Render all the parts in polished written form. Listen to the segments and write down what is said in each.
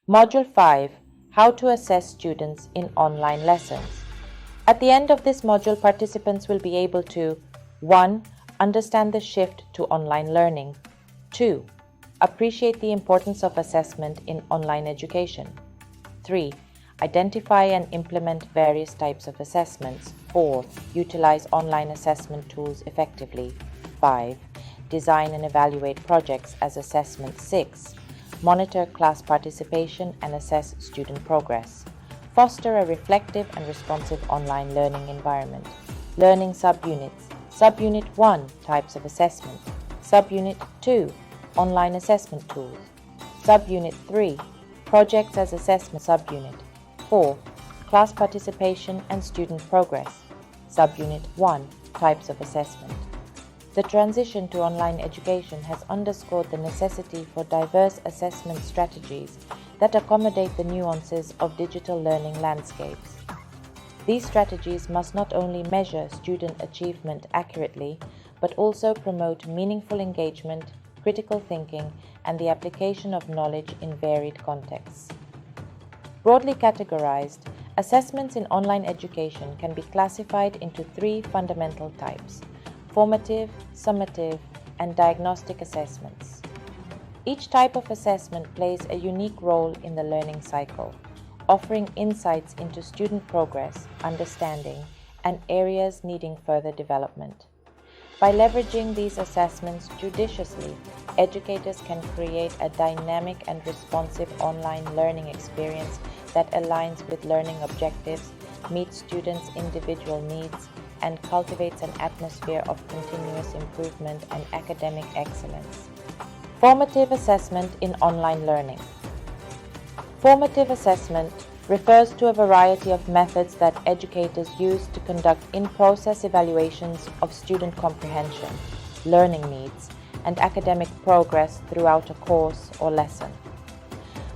Module 5, How to Assess Students in Online Lessons. At the end of this module, participants will be able to 1. Understand the shift to online learning. 2. Appreciate the importance of assessment in online education. 3. Identify and implement various types of assessments. 4. Utilize online assessment tools effectively. 5. Design and evaluate projects as assessment. 6. Monitor class participation and assess student progress. Foster a reflective and responsive online learning environment. Learning subunits. Subunit 1, Types of Assessment. Subunit 2, Online Assessment Tools. Subunit 3, Projects as Assessment. Subunit 4, Class Participation and Student Progress. Subunit 1, Types of Assessment. The transition to online education has underscored the necessity for diverse assessment strategies that accommodate the nuances of digital learning landscapes. These strategies must not only measure student achievement accurately, but also promote meaningful engagement, critical thinking, and the application of knowledge in varied contexts. Broadly categorized, assessments in online education can be classified into 3 fundamental types: formative, summative, and diagnostic assessments. Each type of assessment plays a unique role in the learning cycle, offering insights into student progress, understanding, and areas needing further development. By leveraging these assessments judiciously, educators can create a dynamic and responsive online learning experience that aligns with learning objectives, meets students' individual needs, and cultivates an atmosphere of continuous improvement and academic excellence. Formative assessment in online learning. Formative assessment refers to a variety of methods that educators use to conduct in-process evaluations of student comprehension, learning needs, and academic progress throughout a course or lesson.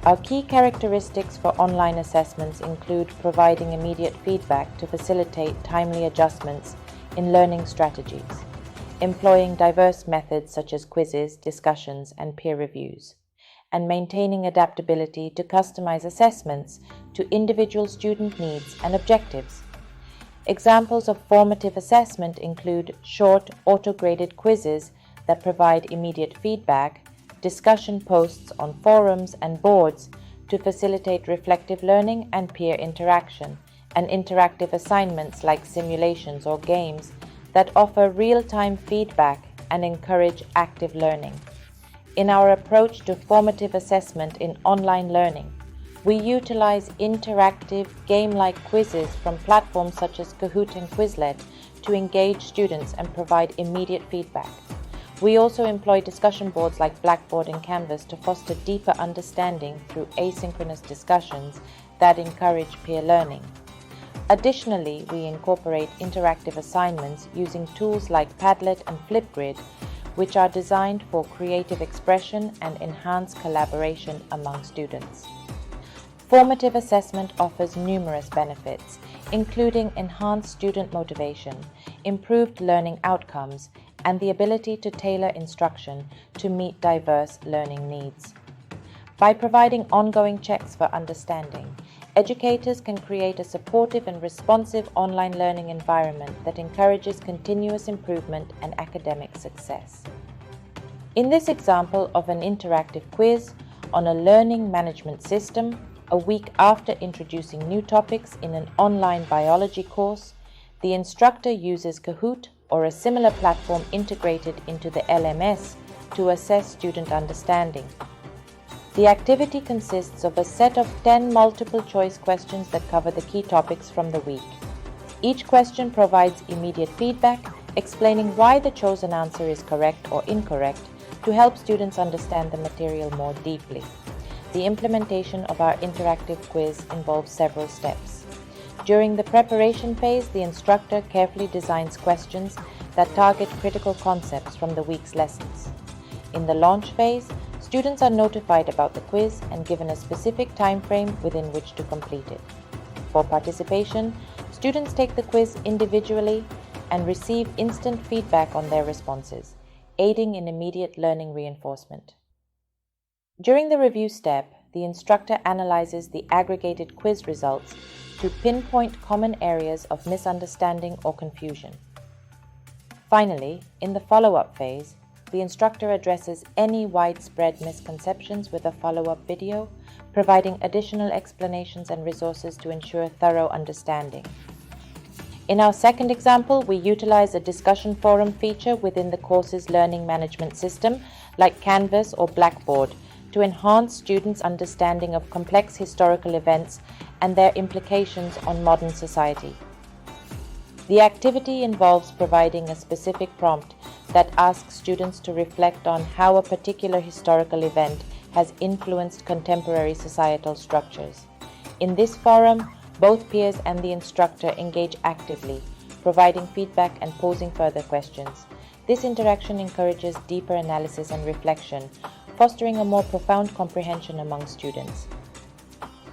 Our key characteristics for online assessments include providing immediate feedback to facilitate timely adjustments in learning strategies, employing diverse methods such as quizzes, discussions, and peer reviews, and maintaining adaptability to customize assessments to individual student needs and objectives. Examples of formative assessment include short, auto-graded quizzes that provide immediate feedback, discussion posts on forums and boards to facilitate reflective learning and peer interaction, and interactive assignments like simulations or games that offer real-time feedback and encourage active learning. In our approach to formative assessment in online learning, we utilize interactive, game-like quizzes from platforms such as Kahoot and Quizlet to engage students and provide immediate feedback. We also employ discussion boards like Blackboard and Canvas to foster deeper understanding through asynchronous discussions that encourage peer learning. Additionally, we incorporate interactive assignments using tools like Padlet and Flipgrid, which are designed for creative expression and enhanced collaboration among students. Formative assessment offers numerous benefits, including enhanced student motivation, improved learning outcomes, and the ability to tailor instruction to meet diverse learning needs. By providing ongoing checks for understanding, educators can create a supportive and responsive online learning environment that encourages continuous improvement and academic success. In this example of an interactive quiz on a learning management system, a week after introducing new topics in an online biology course, the instructor uses Kahoot or a similar platform integrated into the LMS to assess student understanding. The activity consists of a set of 10 multiple-choice questions that cover the key topics from the week. Each question provides immediate feedback, explaining why the chosen answer is correct or incorrect to help students understand the material more deeply. The implementation of our interactive quiz involves several steps. During the preparation phase, the instructor carefully designs questions that target critical concepts from the week's lessons. In the launch phase, students are notified about the quiz and given a specific time frame within which to complete it. For participation, students take the quiz individually and receive instant feedback on their responses, aiding in immediate learning reinforcement. During the review step, the instructor analyzes the aggregated quiz results to pinpoint common areas of misunderstanding or confusion. Finally, in the follow-up phase, the instructor addresses any widespread misconceptions with a follow-up video, providing additional explanations and resources to ensure thorough understanding. In our second example, we utilize a discussion forum feature within the course's learning management system, like Canvas or Blackboard, to enhance students' understanding of complex historical events and their implications on modern society. The activity involves providing a specific prompt that asks students to reflect on how a particular historical event has influenced contemporary societal structures. In this forum, both peers and the instructor engage actively, providing feedback and posing further questions. This interaction encourages deeper analysis and reflection, fostering a more profound comprehension among students.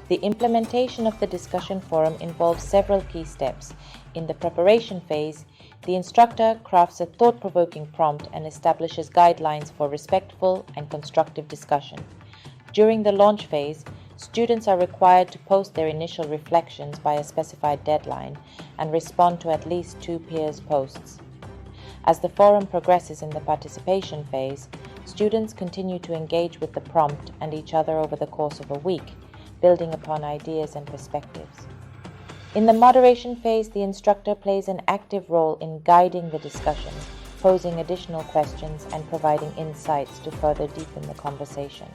The implementation of the discussion forum involves several key steps. In the preparation phase, the instructor crafts a thought-provoking prompt and establishes guidelines for respectful and constructive discussion. During the launch phase, students are required to post their initial reflections by a specified deadline and respond to at least 2 peers' posts. As the forum progresses in the participation phase, students continue to engage with the prompt and each other over the course of a week, building upon ideas and perspectives. In the moderation phase, the instructor plays an active role in guiding the discussion, posing additional questions and providing insights to further deepen the conversation.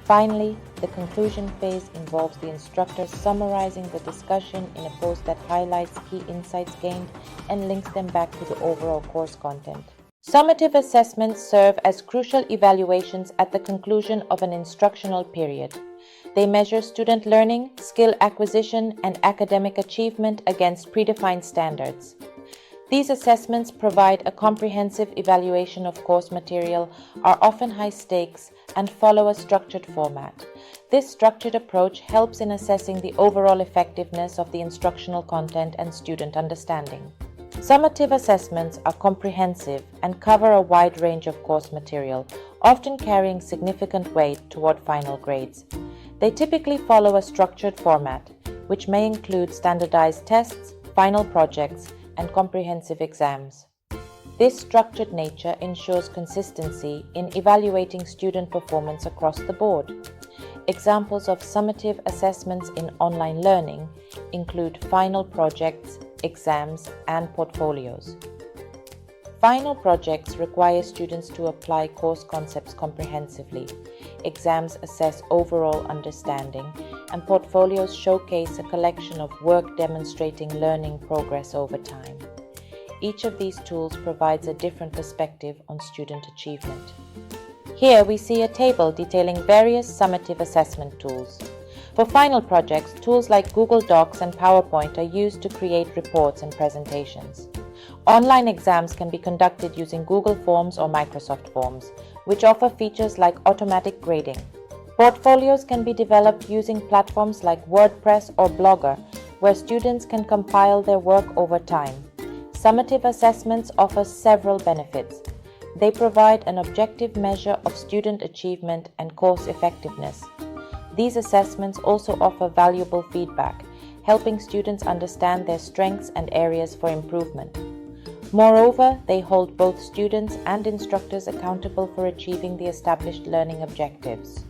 Finally, the conclusion phase involves the instructor summarizing the discussion in a post that highlights key insights gained and links them back to the overall course content. Summative assessments serve as crucial evaluations at the conclusion of an instructional period. They measure student learning, skill acquisition, and academic achievement against predefined standards. These assessments provide a comprehensive evaluation of course material, are often high stakes, and follow a structured format. This structured approach helps in assessing the overall effectiveness of the instructional content and student understanding. Summative assessments are comprehensive and cover a wide range of course material, often carrying significant weight toward final grades. They typically follow a structured format, which may include standardized tests, final projects, and comprehensive exams. This structured nature ensures consistency in evaluating student performance across the board. Examples of summative assessments in online learning include final projects, exams, and portfolios. Final projects require students to apply course concepts comprehensively. Exams assess overall understanding, and portfolios showcase a collection of work demonstrating learning progress over time. Each of these tools provides a different perspective on student achievement. Here we see a table detailing various summative assessment tools. For final projects, tools like Google Docs and PowerPoint are used to create reports and presentations. Online exams can be conducted using Google Forms or Microsoft Forms, which offer features like automatic grading. Portfolios can be developed using platforms like WordPress or Blogger, where students can compile their work over time. Summative assessments offer several benefits. They provide an objective measure of student achievement and course effectiveness. These assessments also offer valuable feedback, helping students understand their strengths and areas for improvement. Moreover, they hold both students and instructors accountable for achieving the established learning objectives.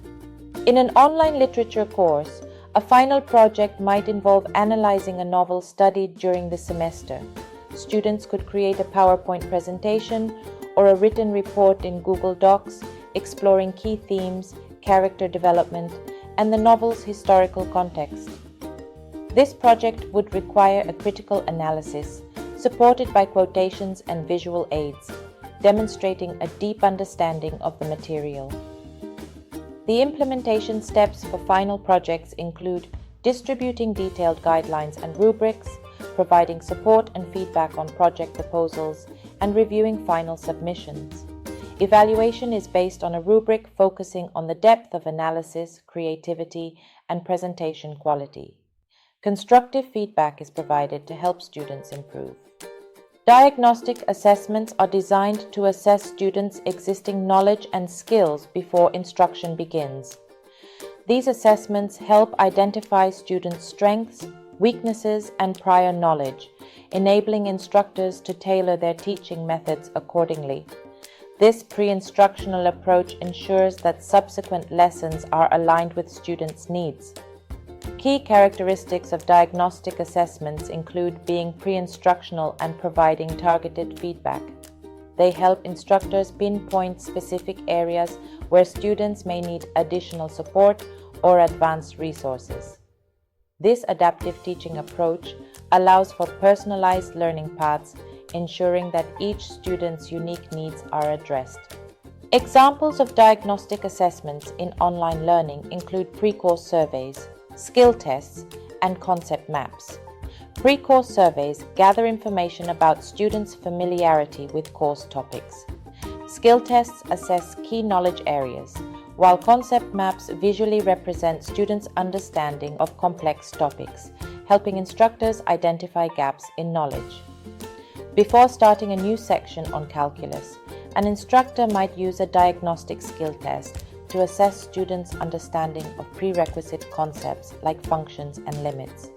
In an online literature course, a final project might involve analyzing a novel studied during the semester. Students could create a PowerPoint presentation or a written report in Google Docs exploring key themes, character development, and the novel's historical context. This project would require a critical analysis, supported by quotations and visual aids, demonstrating a deep understanding of the material. The implementation steps for final projects include distributing detailed guidelines and rubrics, providing support and feedback on project proposals, and reviewing final submissions. Evaluation is based on a rubric focusing on the depth of analysis, creativity, and presentation quality. Constructive feedback is provided to help students improve. Diagnostic assessments are designed to assess students' existing knowledge and skills before instruction begins. These assessments help identify students' strengths, weaknesses, and prior knowledge, enabling instructors to tailor their teaching methods accordingly. This pre-instructional approach ensures that subsequent lessons are aligned with students' needs. Key characteristics of diagnostic assessments include being pre-instructional and providing targeted feedback. They help instructors pinpoint specific areas where students may need additional support or advanced resources. This adaptive teaching approach allows for personalized learning paths, ensuring that each student's unique needs are addressed. Examples of diagnostic assessments in online learning include pre-course surveys, skill tests, and concept maps. Pre-course surveys gather information about students' familiarity with course topics. Skill tests assess key knowledge areas, while concept maps visually represent students' understanding of complex topics, helping instructors identify gaps in knowledge. Before starting a new section on calculus, an instructor might use a diagnostic skill test to assess students' understanding of prerequisite concepts like functions and limits.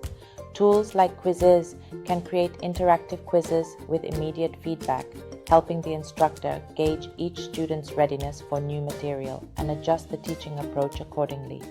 Tools like Quizizz can create interactive quizzes with immediate feedback, helping the instructor gauge each student's readiness for new material and adjust the teaching approach accordingly.